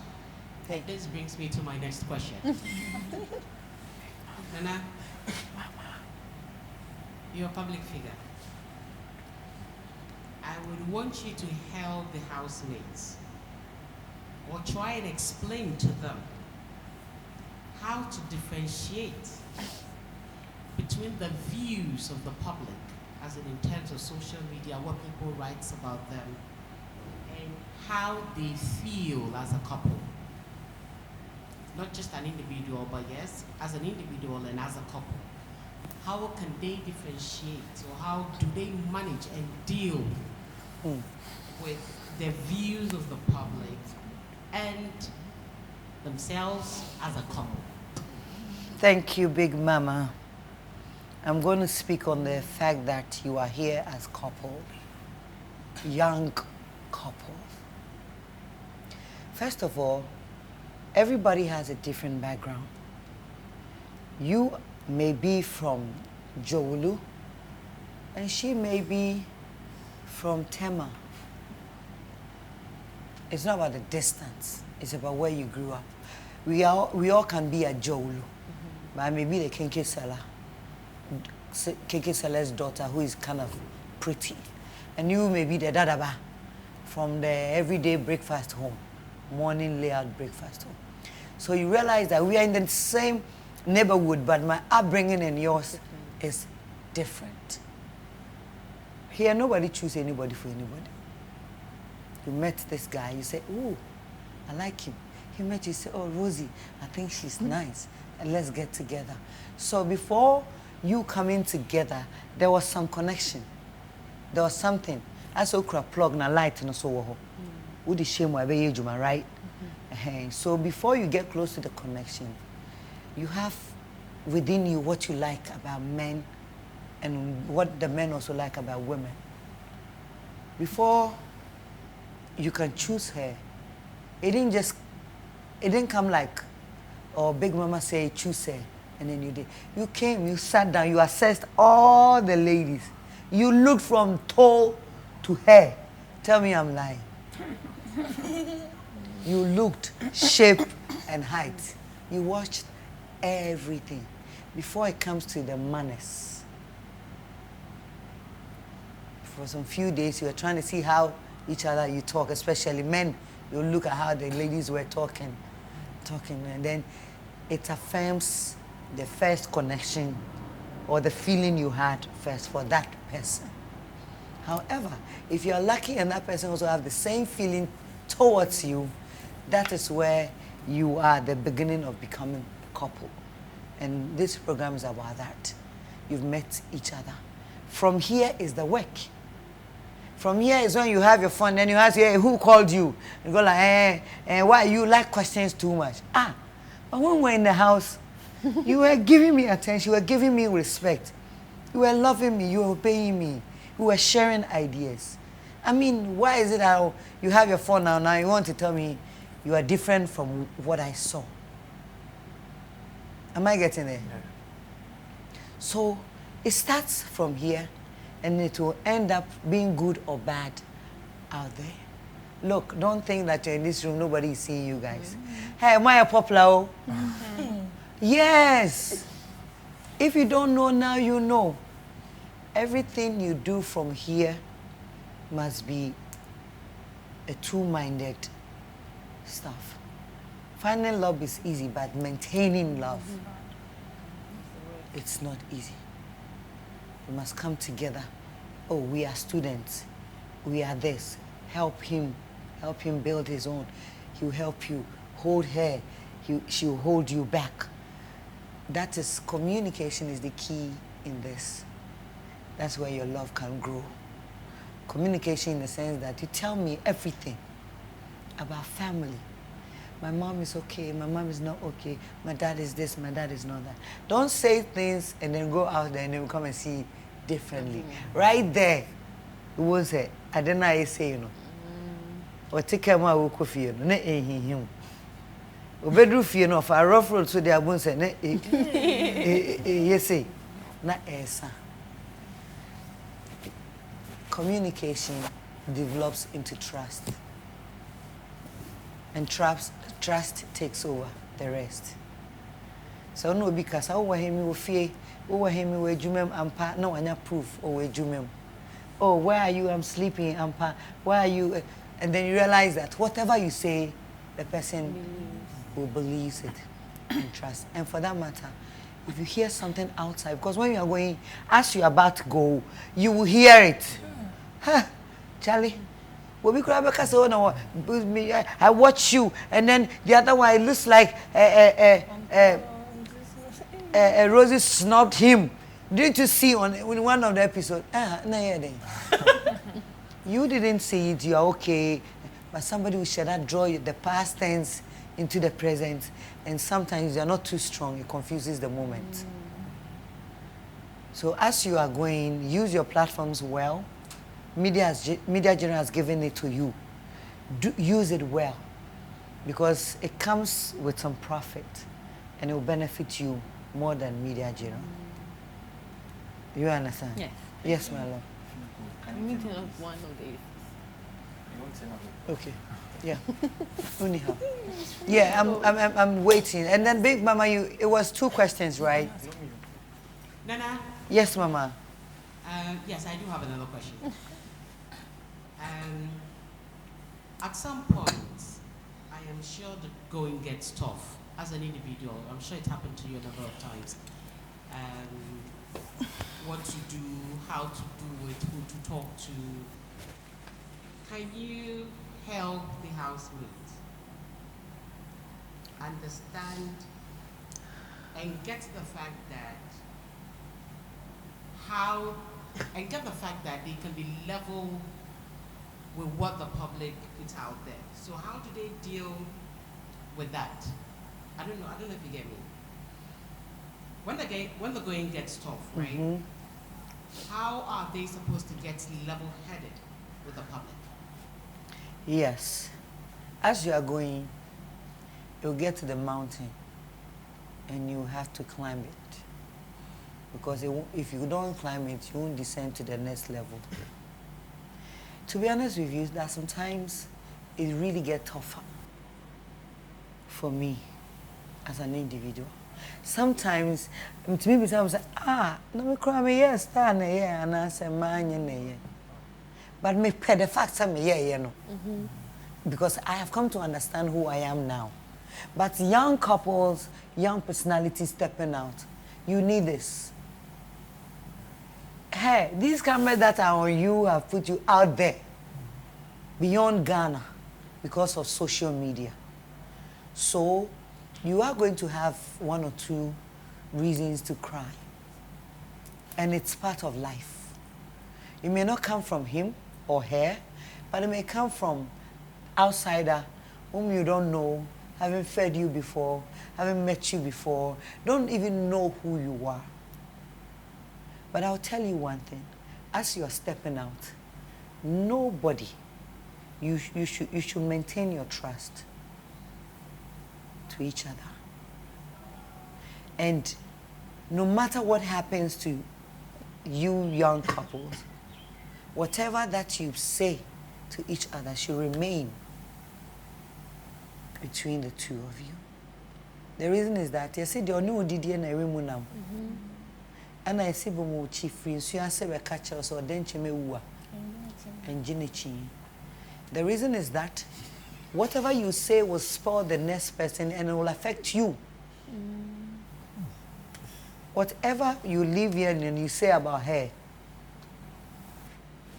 [SPEAKER 8] This brings me to my next question. Nana, you're a public figure. I would want you to hail the housemates or try and explain to them how to differentiate between the views of the public, as in terms of social media, what people write about them, and how they feel as a couple. Not just an individual, but yes, as an individual and as a couple. How can they differentiate, or how do they manage and deal with the views of the public and themselves as a couple?
[SPEAKER 5] Thank you, Big Mama. I'm going to speak on the fact that you are here as couple, young couple. First of all, everybody has a different background. You may be from Jowulu, and she may be from Tema. It's not about the distance, it's about where you grew up. We all can be a Jowulu, but I may be the Kenke Seller's daughter, who is kind of pretty. And you may be the Dadaba from the everyday breakfast home, morning layout breakfast home. So you realize that we are in the same neighborhood, but my upbringing and yours is different. Here, nobody chooses anybody for anybody. You met this guy, you say, "Ooh, I like him." He met you, say, "Oh, Rosie, I think she's nice, and let's get together." So before you coming together, there was some connection. There was something. I saw a plug na light and so would the shame where you right? So before you get close to the connection, you have within you what you like about men and what the men also like about women. Before you can choose her, it didn't come like, or Big Mama say choose her, and then you did. You came, you sat down, you assessed all the ladies. You looked from toe to hair. Tell me I'm lying. You looked shape and height. You watched everything before it comes to the manners. For some few days, you were trying to see how each other you talk, especially men. You look at how the ladies were talking, and then it affirms the first connection or the feeling you had first for that person. However, if you're lucky and that person also have the same feeling towards you, that is where you are the beginning of becoming a couple. And this program is about that. You've met each other. From here is the work. From here is when you have your fun, then you ask, "Hey, who called you?" You go like, why you like questions too much? But when we're in the house, you were giving me attention, you were giving me respect. You were loving me, you were obeying me. You were sharing ideas. I mean, why is it that you have your phone now you want to tell me you are different from what I saw? Am I getting there? Yeah. So it starts from here, and it will end up being good or bad out there. Look, don't think that you're in this room, nobody is seeing you guys. Hey, am I a popular? Yes. If you don't know now, you know. Everything you do from here must be a two-minded stuff. Finding love is easy, but maintaining love, it's not easy. We must come together. Oh, we are students. We are this. Help him build his own. He'll help you. Hold her. She'll hold you back. That is, communication is the key in this. That's where your love can grow. Communication in the sense that you tell me everything about family. My mom is okay, my mom is not okay, my dad is this, my dad is not that. Don't say things and then go out there and then come and see differently. Right there, you won't say, I don't know how you say, you know. Or take care of my work with you, no, him. Bedroom fear no for a rough road so they are going to say, yes, say, not esa. Communication develops into trust. And trust takes over the rest. So no, because I over him will fear, over him will jumem ampa, no one proof over jumem. Oh, where are you? I'm sleeping, ampa. Where are you? And then you realize that whatever you say, the person will believe it and trust. And for that matter, if you hear something outside, because when you are going, as you are about to go, you will hear it. Huh, Charlie? Well, we could have a say, no, I watch you, and then the other one, it looks like Rosie snubbed him. Didn't you see on one of the episodes? You didn't see it, you are okay. But somebody will share that draw the past tense into the present, and sometimes you're not too strong, it confuses the moment. So as you are going, use your platforms well. Media General has given it to you. Use it well, because it comes with some profit, and it will benefit you more than Media General. You understand?
[SPEAKER 4] Yes.
[SPEAKER 5] Yes, my love.
[SPEAKER 4] I'm meeting up one of these.
[SPEAKER 5] Okay. Yeah. Anyhow. Yeah, I'm waiting. And then Big Mama, it was 2 questions, right?
[SPEAKER 8] Nana?
[SPEAKER 5] Yes, Mama.
[SPEAKER 8] Yes, I do have another question. At some point, I am sure the going gets tough as an individual. I'm sure it happened to you a number of times. What to do, how to do it, who to talk to. Can you help the housemates understand and get the fact that they can be level with what the public is out there? So how do they deal with that? I don't know if you get me. When the going gets tough, right?
[SPEAKER 5] Mm-hmm.
[SPEAKER 8] How are they supposed to get level-headed with the public?
[SPEAKER 5] Yes. As you are going, you'll get to the mountain, and you have to climb it. Because if you don't climb it, you won't descend to the next level. To be honest with you, that sometimes it really gets tougher for me as an individual. Sometimes, to me, sometimes no me cry me yes, stand here, and I say man, but me pay the fact that me you know, because I have come to understand who I am now. But young couples, young personalities stepping out, you need this. Hey, these cameras that are on you have put you out there beyond Ghana because of social media. So you are going to have 1 or 2 reasons to cry. And it's part of life. It may not come from him or her, but it may come from outsider whom you don't know, haven't fed you before, haven't met you before, don't even know who you are. But I'll tell you one thing. As you are stepping out, nobody, you should maintain your trust to each other. And no matter what happens to you young couples, whatever that you say to each other should remain between the 2 of you. The reason is that you see the only didi na ewimunam. And I see bomo chiefri so you say we catch us or denche me uwa. And jinichi. The reason is that whatever you say will spoil the next person and it will affect you. Whatever you live here and you say about her,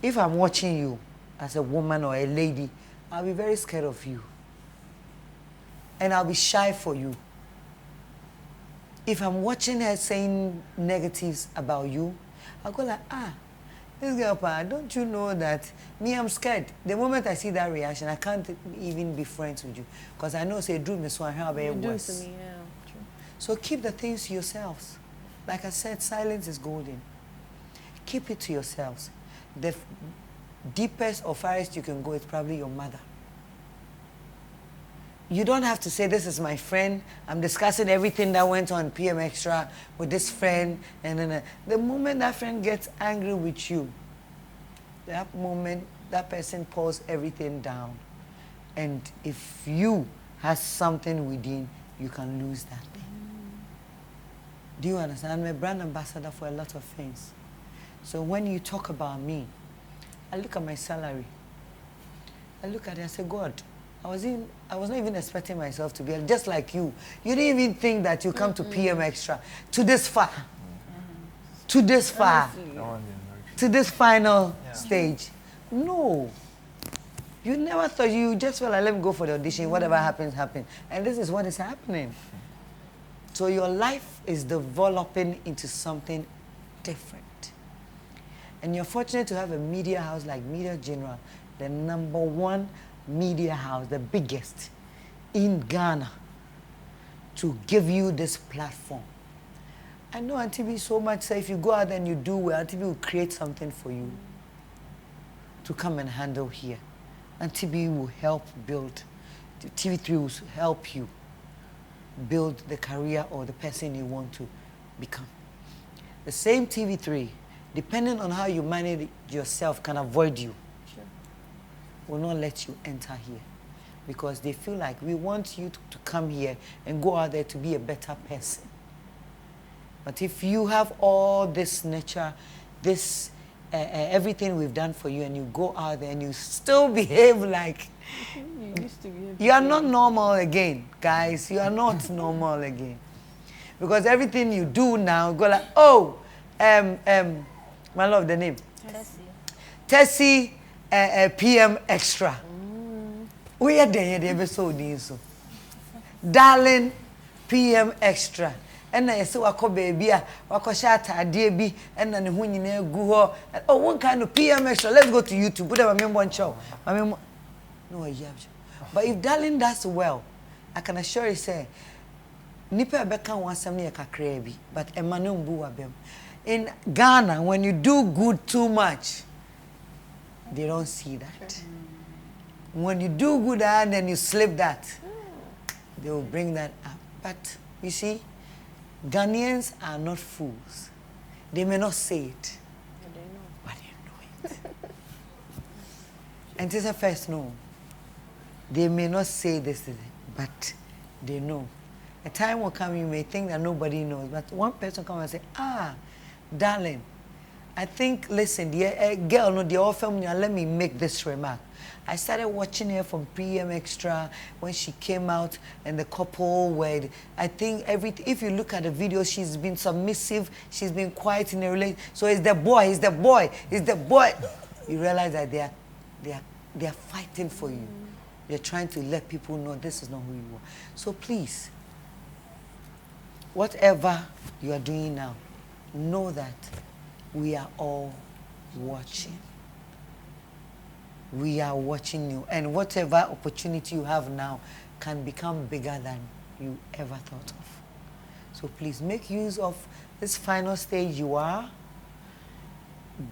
[SPEAKER 5] if I'm watching you as a woman or a lady, I'll be very scared of you. And I'll be shy for you. If I'm watching her saying negatives about you, I'll go like, this girl, don't you know that me, I'm scared. The moment I see that reaction, I can't even be friends with you. Because I know, say, Drew, Miss One, how about worse?
[SPEAKER 4] Do to me, yeah. True.
[SPEAKER 5] So keep the things to yourselves. Like I said, silence is golden. Keep it to yourselves. The deepest or farthest you can go is probably your mother. You don't have to say, this is my friend. I'm discussing everything that went on PM Extra with this friend. And then the moment that friend gets angry with you, that moment, that person pulls everything down. And if you have something within, you can lose that thing. Do you understand? I'm a brand ambassador for a lot of things. So when you talk about me, I look at my salary. I look at it, I say, God, I was not even expecting myself to be just like you. You didn't even think that you come to PM Extra to this far, to this far, to this final stage. No, you never thought. You just felt like, let me go for the audition. Whatever happens, happens. And this is what is happening. So your life is developing into something different. And you're fortunate to have a media house like Media General, the #1 media house, the biggest in Ghana to give you this platform. I know Auntie B so much, so if you go out and you do well, Auntie B will create something for you to come and handle here. Auntie B will help build, the TV3 will help you build the career or the person you want to become. The same TV3, depending on how you manage yourself, can avoid you.
[SPEAKER 4] Sure.
[SPEAKER 5] Will not let you enter here. Because they feel like we want you to come here and go out there to be a better person. But if you have all this nature, this everything we've done for you, and you go out there and you still behave like
[SPEAKER 4] You used to behave.
[SPEAKER 5] you are not normal again, guys. You are not normal again. Because everything you do now, go like, oh, my love, the name. Tessie, PM Extra. We are there, the episode so. Darling, PM Extra. And I say, wako baby, wako shata adebi, and then when you go, oh, one kind of PM Extra. Let's go to YouTube. Put up my one show. No, but if Darling does well, I can assure you, say, Nipa beka wansam kakra bi, but Emmanuel Mbu wabem. In Ghana, when you do good too much, they don't see that. When you do good and then you slip that, they will bring that up. But you see, Ghanaians are not fools. They may not say it, but they know it. And it's a first no. They may not say this, but they know. A time will come, you may think that nobody knows, but one person come and say, ah, darling, I think, listen, the girl, no, the offer me, let me make this remark. I started watching her from PM Extra when she came out and the couple were, I think if you look at the video, she's been submissive, she's been quiet in a relationship. So it's the boy, it's the boy, it's the boy. You realize that they are fighting for you. They're trying to let people know this is not who you are. So please, whatever you are doing now, know that we are all watching. We are watching you. And whatever opportunity you have now can become bigger than you ever thought of. So please make use of this final stage you are.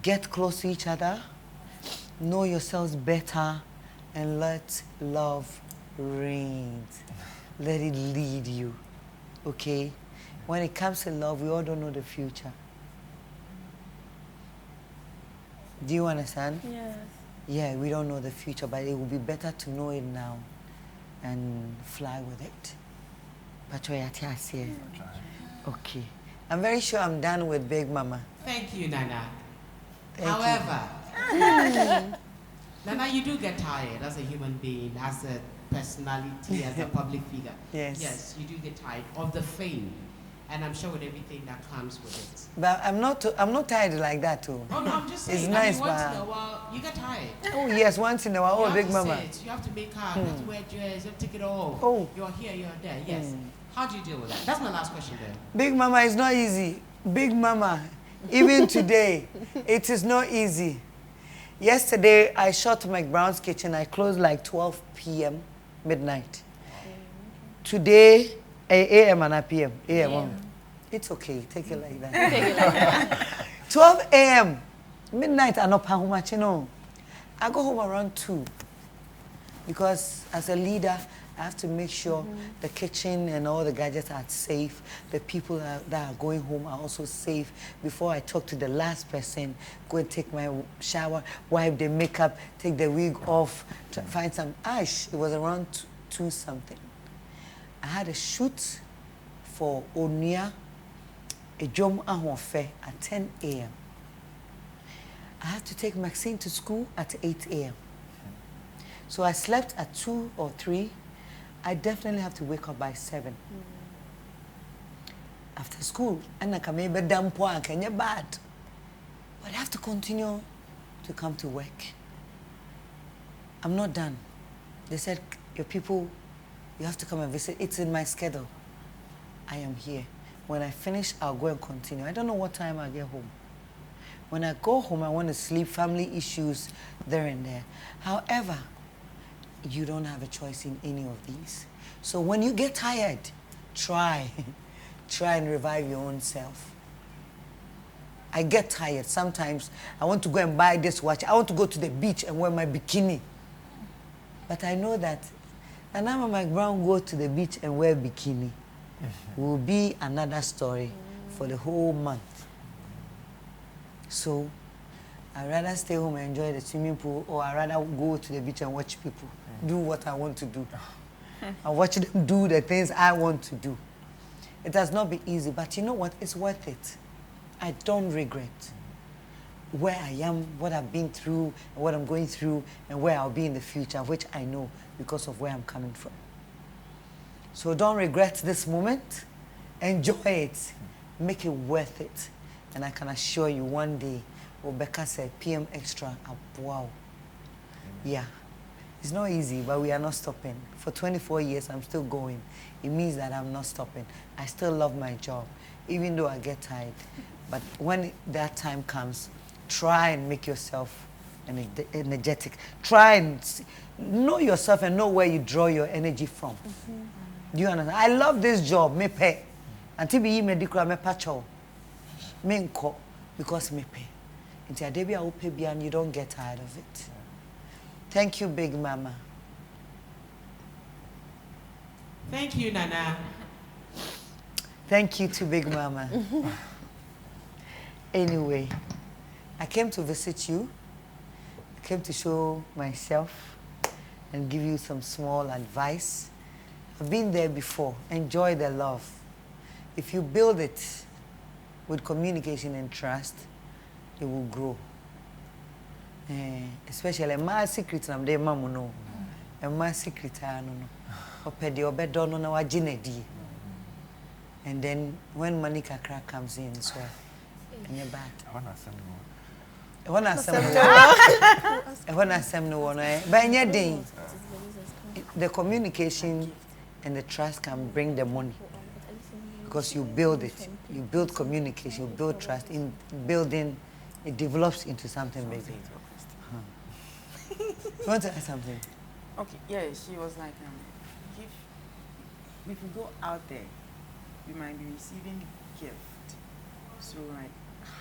[SPEAKER 5] Get close to each other. Know yourselves better. And let love reign. Let it lead you. Okay? When it comes to love, we all don't know the future. Do you understand?
[SPEAKER 6] Yes.
[SPEAKER 5] Yeah, we don't know the future, but it will be better to know it now and fly with it. Okay. I'm very sure I'm done with Big Mama.
[SPEAKER 8] Thank you, Nana.
[SPEAKER 5] Thank
[SPEAKER 8] However, Nana, you do get tired as a human being, as a personality, as a public figure.
[SPEAKER 5] Yes.
[SPEAKER 8] Yes, you do get tired of the fame. And I'm sure with everything that comes with it.
[SPEAKER 5] But I'm not tired like that too.
[SPEAKER 8] Oh no, I'm just saying.
[SPEAKER 5] It's nice,
[SPEAKER 8] once
[SPEAKER 5] but
[SPEAKER 8] in a while, you get tired.
[SPEAKER 5] oh yes, once in a while.
[SPEAKER 8] You
[SPEAKER 5] Oh,
[SPEAKER 8] have
[SPEAKER 5] Big
[SPEAKER 8] to
[SPEAKER 5] Mama.
[SPEAKER 8] sit, you have to make up, you have to wear dress, you have to take it off.
[SPEAKER 5] Oh.
[SPEAKER 8] You're here, you're there. Yes. How do you deal with that? That's my last question then.
[SPEAKER 5] Big Mama is not easy. Big Mama, even today, it is not easy. Yesterday, I shot McBrown's kitchen. I closed like 12 p.m. midnight. Today, a.m. and a p.m. a.m. It's okay. Take it like that.
[SPEAKER 4] Take it like that.
[SPEAKER 5] 12 a.m. midnight. I know how much, you know. I go home around 2 because as a leader, I have to make sure the kitchen and all the gadgets are safe. The people that are going home are also safe. Before I talk to the last person, go and take my shower, wipe the makeup, take the wig off, find some ash. It was around 2 something. I had a shoot for Onia, a Jom Ahonfe at 10 a.m. I had to take Maxine to school at 8 a.m. So I slept at 2 or 3. I definitely have to wake up by 7. After school, and I can maybe damn poor and can bad. But I have to continue to come to work. I'm not done. They said, your people, you have to come and visit. It's in my schedule. I am here. When I finish, I'll go and continue. I don't know what time I'll get home. When I go home, I want to sleep, family issues there and there. However, you don't have a choice in any of these. So when you get tired, try and revive your own self. I get tired. Sometimes I want to go and buy this watch. I want to go to the beach and wear my bikini. But I know that Ama McBrown go to the beach and wear bikini will be another story for the whole month. So I'd rather stay home and enjoy the swimming pool, or I'd rather go to the beach and watch people do what I want to do. I watch them do the things I want to do. It has not been easy, but you know what? It's worth it. I don't regret where I am, what I've been through, and what I'm going through, and where I'll be in the future, which I know because of where I'm coming from. So don't regret this moment. Enjoy it. Make it worth it. And I can assure you one day, Rebecca said, PM Extra, wow. Yeah. It's not easy, but we are not stopping. For 24 years, I'm still going. It means that I'm not stopping. I still love my job, even though I get tired. But when that time comes, try and make yourself energetic. Try and know yourself and know where you draw your energy from. Do you understand? I love this job, me pay. Until be medical, me pacho. Me nko, because me pay. Until I will pay and you don't get tired of it. Thank you, Big Mama.
[SPEAKER 8] Thank you, Nana.
[SPEAKER 5] Thank you to Big Mama. Anyway, I came to visit you. I came to show myself and give you some small advice. I've been there before. Enjoy the love. If you build it with communication and trust, it will grow. Especially my secret, I'm there, Mama, no. And my secret, I don't know. And then when money kakra comes in, so in your back. When I say no, but in your day, the communication and the trust can bring the money because you build it. You build communication, you build trust. In building, it develops into something bigger. You want to ask something?
[SPEAKER 7] Okay, yeah, she was like, if you go out there, you might be receiving gift. So, like,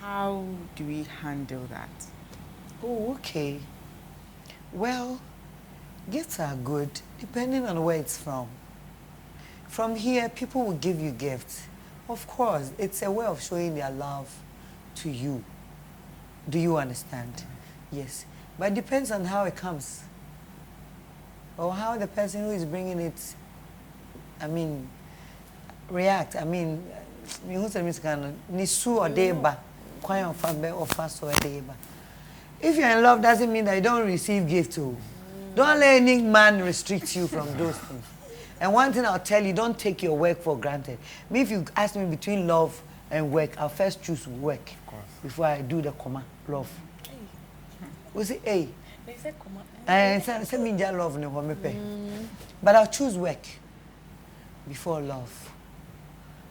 [SPEAKER 7] how do we handle that?
[SPEAKER 5] Oh, okay. Well, gifts are good depending on where it's from. From here, people will give you gifts. Of course, it's a way of showing their love to you. Do you understand? Yes. But it depends on how it comes. Or how the person who is bringing it, react. If you're in love, doesn't mean that you don't receive gifts too. Don't let any man restrict you from those things. And one thing I'll tell you, don't take your work for granted. If you ask me between love and work, I'll first choose work before I do the comma, love. We say, hey.
[SPEAKER 6] They said comma.
[SPEAKER 5] Say me love no. But I'll choose work before love.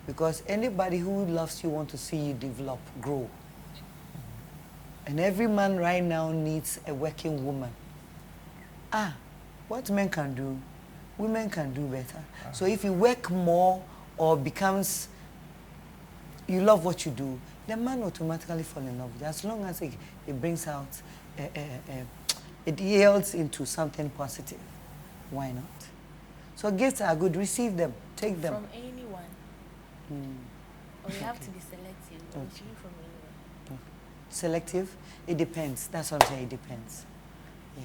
[SPEAKER 5] Because anybody who loves you wants to see you develop, grow. And every man right now needs a working woman. What men can do, women can do better. So if you work more or becomes, you love what you do, the man automatically fall in love with you. As long as it brings out, it yields into something positive. Why not? So gifts are good. Receive them. Take them.
[SPEAKER 6] From anyone. Or you have to be selective. Or
[SPEAKER 5] Okay.
[SPEAKER 6] from anyone.
[SPEAKER 5] Selective? It depends. That's what I'm saying. It depends. Yeah.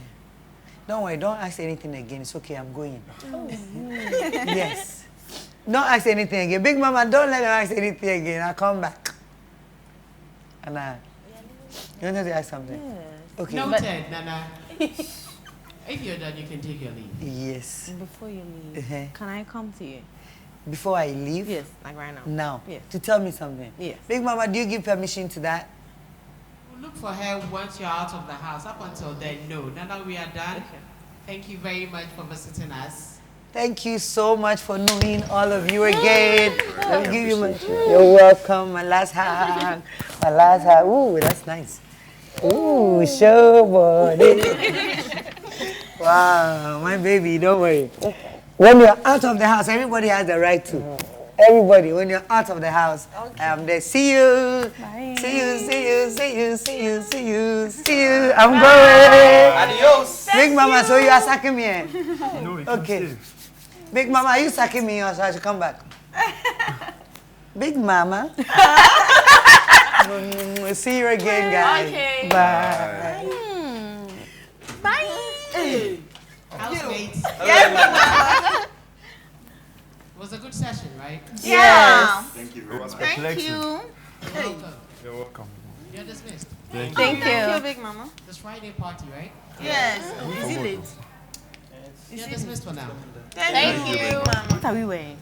[SPEAKER 5] Don't worry. Don't ask anything again. It's okay. I'm going. Yes. Don't ask anything again. Big Mama, don't let her ask anything again. I'll come back. And you want to ask something?
[SPEAKER 4] Yes.
[SPEAKER 5] Okay.
[SPEAKER 8] Noted, Nana. If you're done, you can take your leave.
[SPEAKER 5] Yes.
[SPEAKER 4] Before you leave, can I come to you?
[SPEAKER 5] Before I leave?
[SPEAKER 4] Yes, like right now.
[SPEAKER 5] Now?
[SPEAKER 4] Yes.
[SPEAKER 5] To tell me something?
[SPEAKER 4] Yes.
[SPEAKER 5] Big Mama, do you give permission to that?
[SPEAKER 8] We'll look for her once you're out of the house. Up until then, no. Nana, we are done.
[SPEAKER 4] Okay.
[SPEAKER 8] Thank you very much for visiting us.
[SPEAKER 5] Thank you so much for knowing all of you again. Let me give you my, you're welcome. My last hug. My last hug. Ooh, that's nice. Ooh, show body. Wow, my baby, don't worry. When you're out of the house, everybody has the right to. Everybody, when you're out of the house, they see you.
[SPEAKER 6] Bye.
[SPEAKER 5] See you, see you, see you, see you, see you, see you. I'm going.
[SPEAKER 1] Adios.
[SPEAKER 5] Big Mama, so you are sucking me in?
[SPEAKER 2] No, you
[SPEAKER 5] Okay.
[SPEAKER 2] can stay.
[SPEAKER 5] Big Mama, are you sucking me or so I should come back? Big Mama. See you again, guys.
[SPEAKER 6] Okay.
[SPEAKER 5] Bye.
[SPEAKER 6] Bye.
[SPEAKER 8] Housemates.
[SPEAKER 6] Yes.
[SPEAKER 8] It was a good session, right?
[SPEAKER 6] Yeah.
[SPEAKER 3] Thank you very much.
[SPEAKER 6] Thank you.
[SPEAKER 8] You're welcome.
[SPEAKER 2] You're welcome.
[SPEAKER 8] You're dismissed.
[SPEAKER 2] Thank
[SPEAKER 6] Thank you, Big Mama.
[SPEAKER 8] This Friday party, right?
[SPEAKER 6] Yes. Is it late?
[SPEAKER 8] You're dismissed for now.
[SPEAKER 6] Thank you, Big Mama.
[SPEAKER 4] What are we wearing?